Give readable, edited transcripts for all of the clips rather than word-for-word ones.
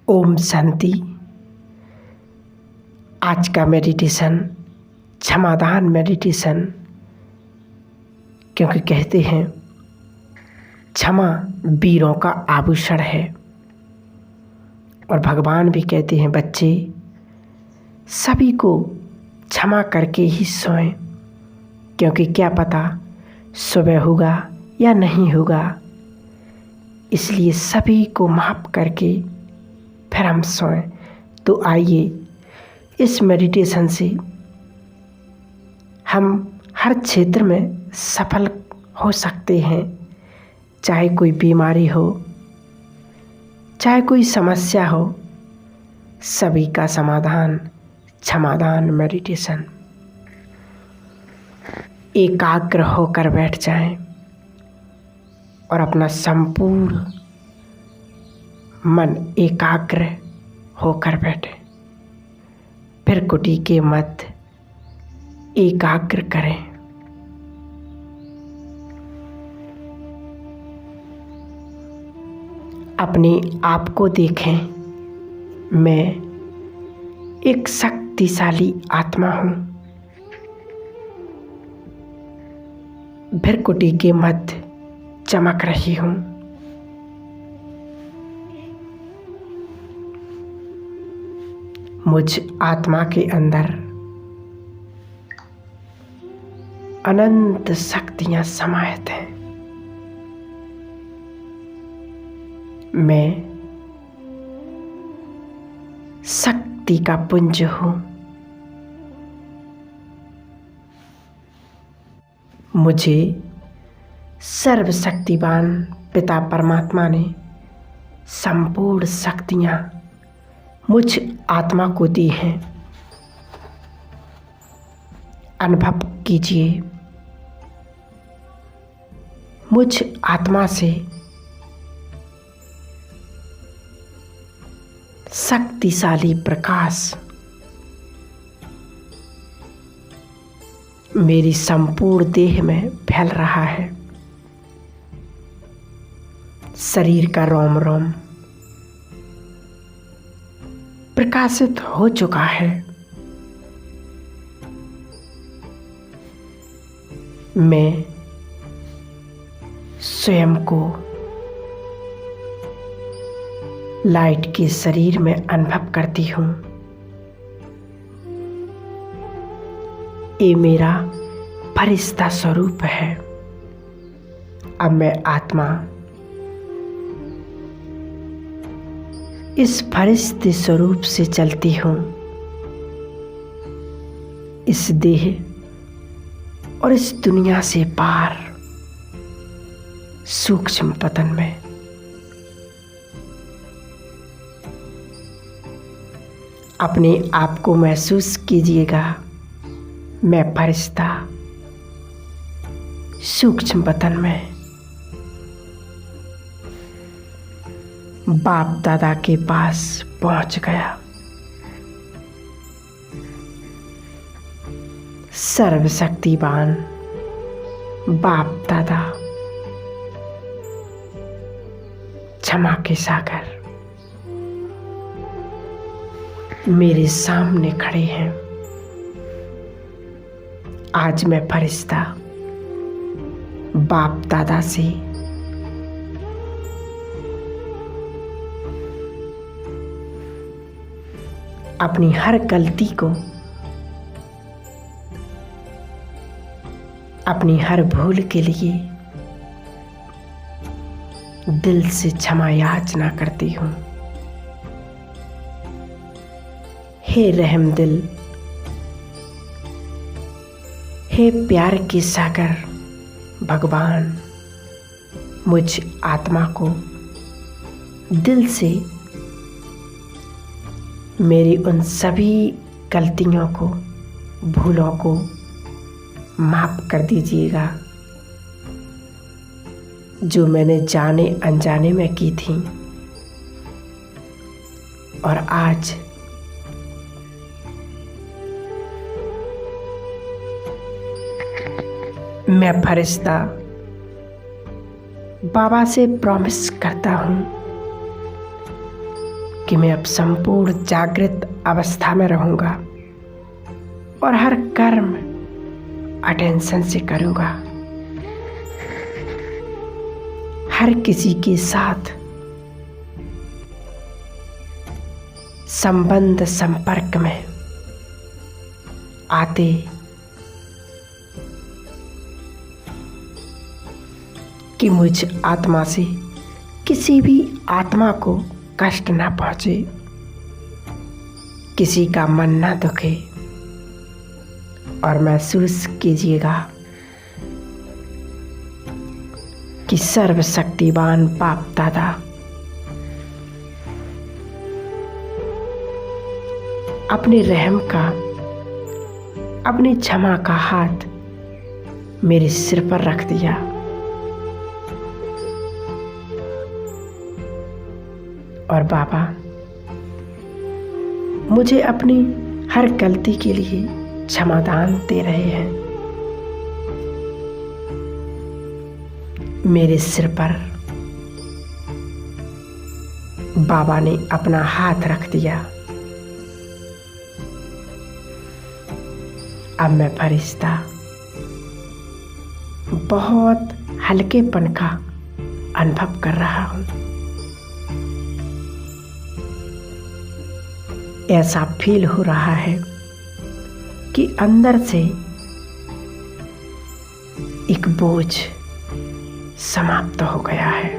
ओम शांति। आज का meditation क्षमादान meditation, क्योंकि कहते हैं क्षमा वीरों का आभूषण है। और भगवान भी कहते हैं बच्चे सभी को क्षमा करके ही सोएं, क्योंकि क्या पता सुबह होगा या नहीं होगा। इसलिए सभी को माफ़ करके फिर हम सोएं। तो आइए इस मेडिटेशन से हम हर क्षेत्र में सफल हो सकते हैं। चाहे कोई बीमारी हो, चाहे कोई समस्या हो, सभी का समाधान क्षमादान मेडिटेशन। एकाग्र होकर बैठ जाएं और अपना संपूर्ण मन एकाग्र होकर बैठे। फिर कुटी के मध्य एकाग्र करें। अपने आप को देखें, मैं एक शक्तिशाली आत्मा हूँ। भृकुटी के मध्य चमक रही हूँ। मुझ आत्मा के अंदर अनंत शक्तियाँ समाहित हैं। मैं शक्ति का पुंज हूँ। मुझे सर्वशक्तिवान पिता परमात्मा ने संपूर्ण शक्तियाँ मुझ आत्मा को दी हैं। अनुभव कीजिए, मुझ आत्मा से शक्तिशाली प्रकाश मेरी संपूर्ण देह में फैल रहा है। शरीर का रोम रोम प्रकाशित हो चुका है। मैं स्वयं को लाइट के शरीर में अनुभव करती हूँ। ये मेरा फरिश्ता स्वरूप है। अब मैं आत्मा इस फरिश्ते स्वरूप से चलती हूँ। इस देह और इस दुनिया से पार सूक्ष्म पतन में। अपने आप को महसूस कीजिएगा, मैं फरिश्ता सूक्ष्म पतन में बाप दादा के पास पहुंच गया। सर्वशक्तिवान बाप दादा क्षमा के सागर मेरे सामने खड़े हैं। आज मैं फरिश्ता बाप दादा से अपनी हर गलती को, अपनी हर भूल के लिए दिल से क्षमा याचना करती हूँ। हे रहम दिल, हे प्यार के सागर भगवान, मुझ आत्मा को दिल से मेरी उन सभी गलतियों को, भूलों को माफ़ कर दीजिएगा जो मैंने जाने अनजाने में की थी। और आज मैं फरिश्ता बाबा से प्रॉमिस करता हूँ कि मैं अब संपूर्ण जागृत अवस्था में रहूंगा और हर कर्म अटेंशन से करूंगा। हर किसी के साथ संबंध संपर्क में आते कि मुझ आत्मा से किसी भी आत्मा को कष्ट ना पहुंचे, किसी का मन ना दुखे। और महसूस कीजिएगा कि सर्वशक्तिवान बाप दादा अपने रहम का, अपनी क्षमा का हाथ मेरे सिर पर रख दिया और बाबा मुझे अपनी हर गलती के लिए क्षमादान दे रहे हैं। मेरे सिर पर बाबा ने अपना हाथ रख दिया। अब मैं फरिश्ता बहुत हल्केपन का अनुभव कर रहा हूं। ऐसा फील हो रहा है कि अंदर से एक बोझ समाप्त हो गया है।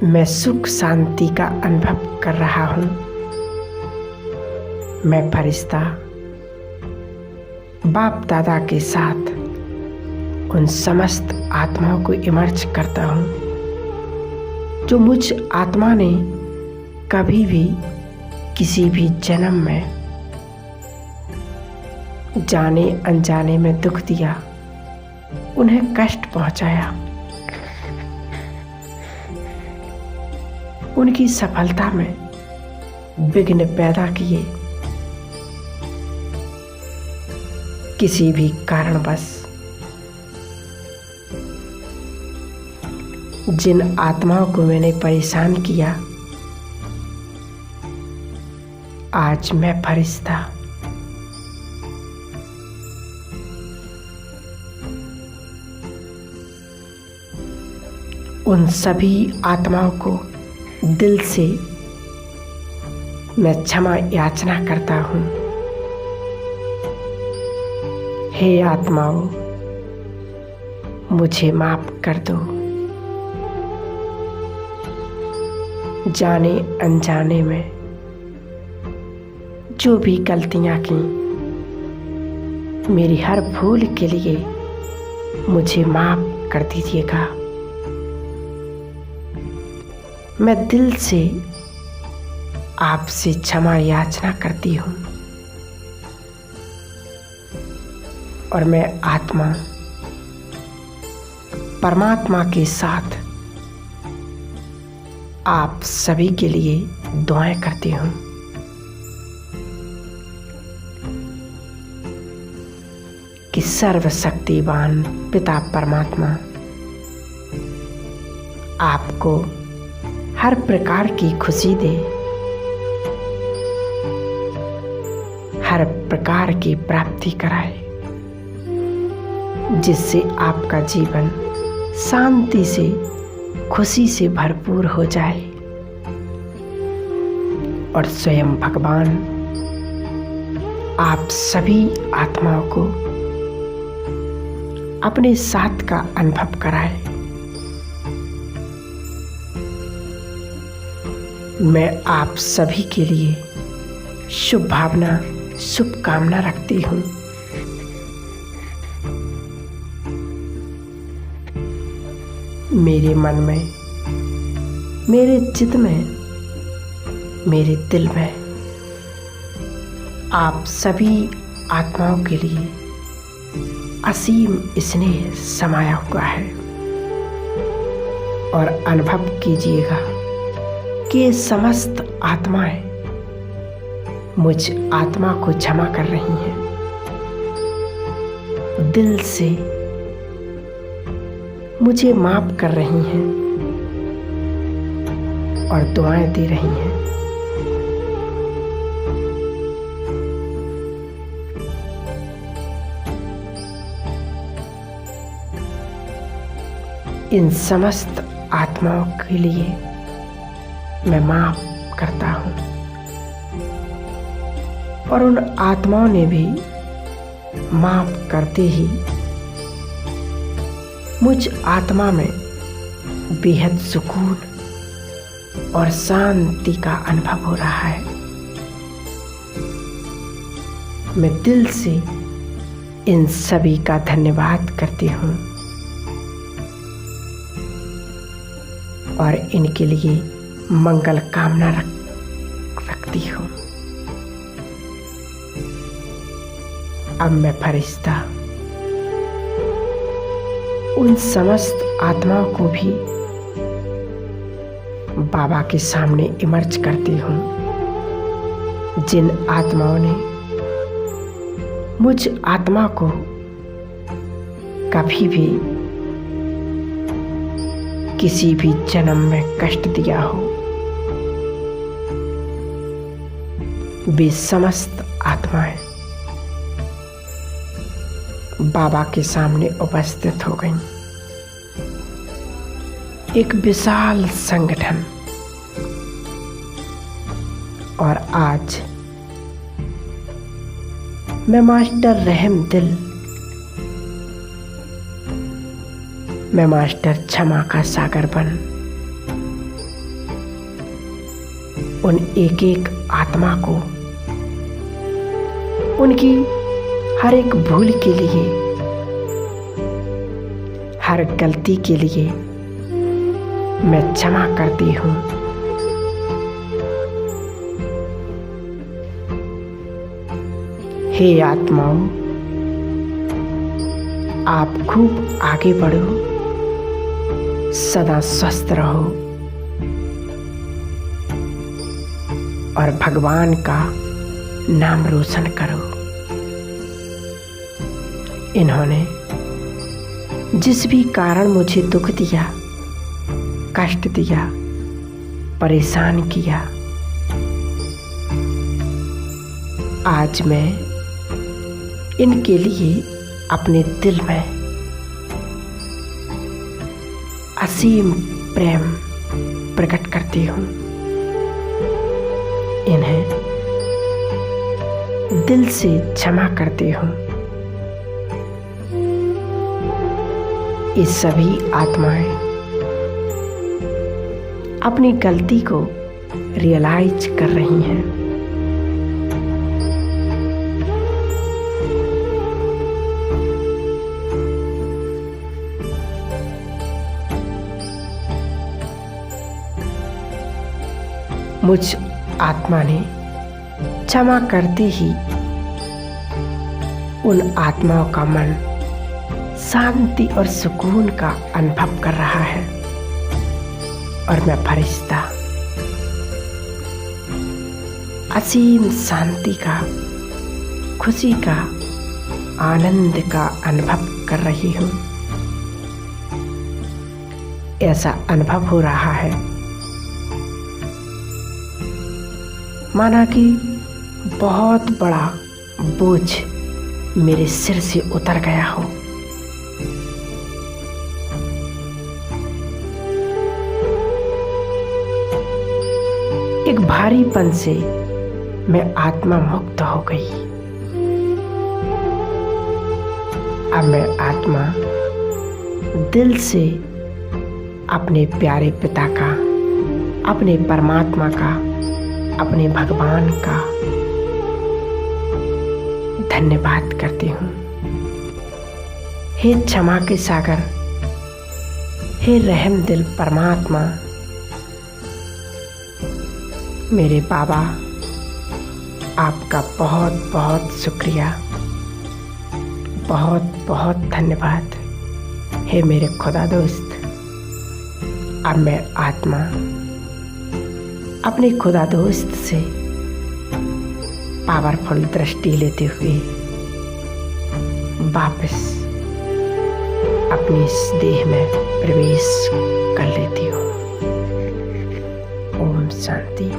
मैं सुख शांति का अनुभव कर रहा हूं। मैं फरिश्ता बाप दादा के साथ उन समस्त आत्माओं को इमर्ज करता हूं जो मुझ आत्मा ने कभी भी किसी भी जन्म में जाने अनजाने में दुख दिया, उन्हें कष्ट पहुंचाया, उनकी सफलता में विघ्न पैदा किए। किसी भी कारणवश जिन आत्माओं को मैंने परेशान किया, आज मैं फरिश्ता उन सभी आत्माओं को दिल से मैं क्षमा याचना करता हूं। हे आत्माओं, मुझे माफ कर दो। जाने अनजाने में जो भी गलतियां की, मेरी हर भूल के लिए मुझे माफ कर दीजिएगा। मैं दिल से आपसे क्षमा याचना करती हूँ और मैं आत्मा परमात्मा के साथ आप सभी के लिए दुआएं करती हूँ। कि सर्वशक्तिवान पिता परमात्मा आपको हर प्रकार की खुशी दे, हर प्रकार की प्राप्ति कराए, जिससे आपका जीवन शांति से, खुशी से भरपूर हो जाए और स्वयं भगवान आप सभी आत्माओं को अपने साथ का अनुभव कराए। मैं आप सभी के लिए शुभ भावना, शुभकामना रखती हूँ। मेरे मन में, मेरे चित्त में, मेरे दिल में आप सभी आत्माओं के लिए असीम स्नेह समाया हुआ है और अनुभव कीजिएगा कि समस्त आत्माएं मुझ आत्मा को क्षमा कर रही हैं। दिल से मुझे माफ कर रही हैं और दुआएं दे रही हैं। इन समस्त आत्माओं के लिए मैं माफ करता हूं और उन आत्माओं ने भी माफ करते ही मुझ आत्मा में बेहद सुकून और शांति का अनुभव हो रहा है। मैं दिल से इन सभी का धन्यवाद करती हूँ और इनके लिए मंगल कामना रखती हूँ। अब मैं फरिश्ता उन समस्त आत्माओं को भी बाबा के सामने इमर्ज करती हूँ जिन आत्माओं ने मुझ आत्मा को कभी भी किसी भी जन्म में कष्ट दिया हो। वे समस्त आत्माएं बाबा के सामने उपस्थित हो गईं। एक विशाल संगठन। और आज मैं मास्टर रहम दिल, मैं मास्टर क्षमा का सागर बन उन एक एक आत्मा को उनकी हर एक भूल के लिए, हर गलती के लिए मैं क्षमा करती हूँ। हे आत्माओं, आप खूब आगे बढ़ो, सदा स्वस्थ रहो और भगवान का नाम रोशन करो। इन्होंने जिस भी कारण मुझे दुख दिया, कष्ट दिया, परेशान किया, आज मैं इनके लिए अपने दिल में असीम प्रेम प्रकट करती हूँ। इन्हें दिल से क्षमा करती हूँ। ये सभी आत्माएं अपनी गलती को रियलाइज कर रही हैं। मुझ आत्मा ने क्षमा करते ही उन आत्माओं का मन शांति और सुकून का अनुभव कर रहा है और मैं फरिश्ता असीम शांति का, खुशी का, आनंद का अनुभव कर रही हूँ। ऐसा अनुभव हो रहा है माना कि बहुत बड़ा बोझ मेरे सिर से उतर गया हो। एक भारीपन से मैं आत्मा मुक्त हो गई। अब मैं आत्मा दिल से अपने प्यारे पिता का, अपने परमात्मा का, अपने भगवान का धन्यवाद करती हूँ। हे क्षमा के सागर, हे रहम दिल परमात्मा, मेरे बाबा, आपका बहुत बहुत शुक्रिया, बहुत बहुत धन्यवाद। हे मेरे खुदा दोस्त, अब मैं आत्मा अपने खुदा दोस्त से पावरफुल दृष्टि लेते हुए वापस अपनी इस देह में प्रवेश कर लेती हूँ। ओम शांति।